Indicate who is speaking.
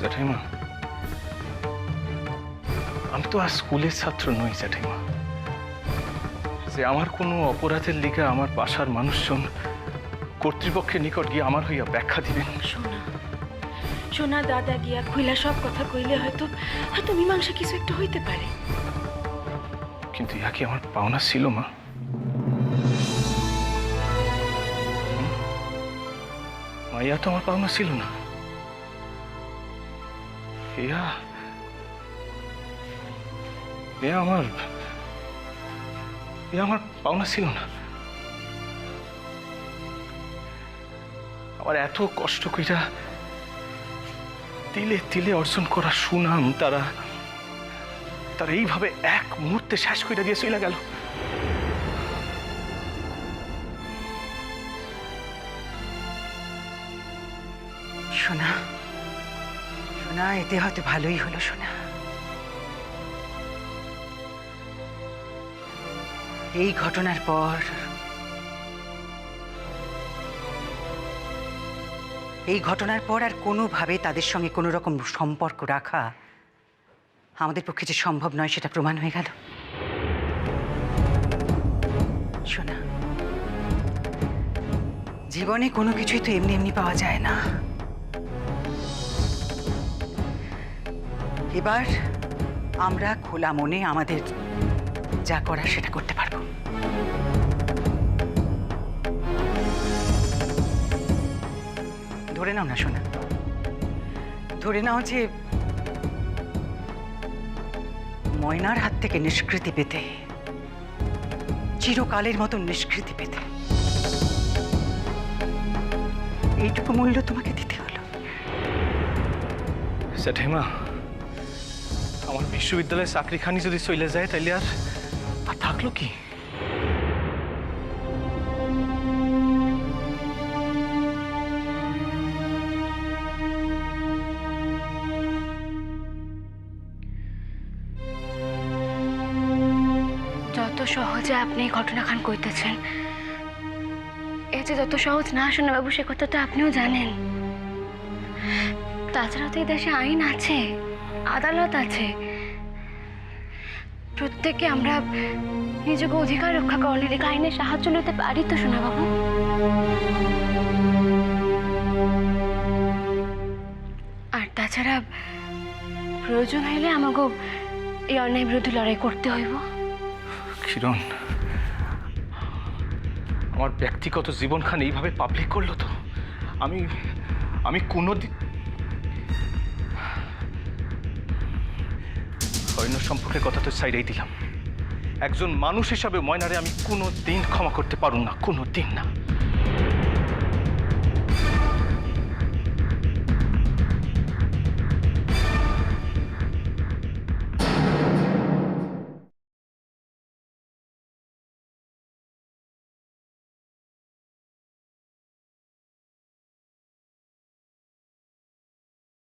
Speaker 1: জ্যাঠাইমা, আমি তো আর স্কুলের ছাত্র নই জ্যাঠাইমা, যে আমার কোনো অপরাধের লিগে আমার বাসার মানুষজন কর্তৃপক্ষের নিকট গিয়ে আমার হইয়া ব্যাখ্যা দিবেন।
Speaker 2: সোনা সোনা, দাদা গিয়া খুইলা সব কথা কইলে হয়তো হয়তো মীমাংসা কিছু একটা হইতে পারে।
Speaker 1: কিন্তু ইহা কি আমার পাওনা ছিল মা? মা, ইহা তো আমার পাওনা ছিল না। ইহা ইহা আমার পাওনা ছিল না। আমার এত কষ্ট কইরা তিলে তিলে অর্জন করা সুনাম তারা এইভাবে এক মুহূর্তে শেষ করে দিয়ে চলে গেল।
Speaker 3: সোনা সোনা, এতে হয়তো ভালোই হলো সোনা। এই ঘটনার পর আর কোনোভাবে তাদের সঙ্গে কোনো রকম সম্পর্ক রাখা আমাদের পক্ষে যে সম্ভব নয় সেটা প্রমাণ হয়ে গেল। সোনা, জীবনে কোনো কিছুই তো এমনি এমনি পাওয়া যায় না। এবার আমরা খোলা মনে আমাদের যা করার সেটা করতে পারবো। ধরে নাও না সোনা, ধরে নাও যে ময়নার হাত থেকে নিষ্কৃতি পেতে, চিরকালের মতো নিষ্কৃতি পেতে এইটুকু মূল্য তোমাকে দিতে হলো।
Speaker 1: জ্যাঠাইমা, আমার বিশ্ববিদ্যালয়ের চাকরিখানি যদি চলে যায় তাইলে আর থাকলো কি?
Speaker 4: যত সহজে আপনি এই ঘটনাখান কইতেছেন, এই যে যত সহজ না শোনা বাবু, সে কথা তো আপনিও জানেন। তাছাড়া তো এই দেশে আইন আছে, আদালত আছে। প্রত্যেকে আমরা নিজেকে অধিকার রক্ষা করলে রেখে আইনের সাহায্য নিতে পারি তো শোনা বাবু। আর তাছাড়া প্রয়োজন হইলে আমাকে এই অন্যায় বিরুদ্ধে লড়াই করতে হইব।
Speaker 1: কিরণ, আমার ব্যক্তিগত জীবনখান এইভাবে পাবলিক করলো তো আমি কোনোদিন অন্য সম্পর্কের কথা তো সাইডেই দিলাম। একজন মানুষ হিসাবে ময়নারে আমি কোনো দিন ক্ষমা করতে পারুম না, কোনো দিন না।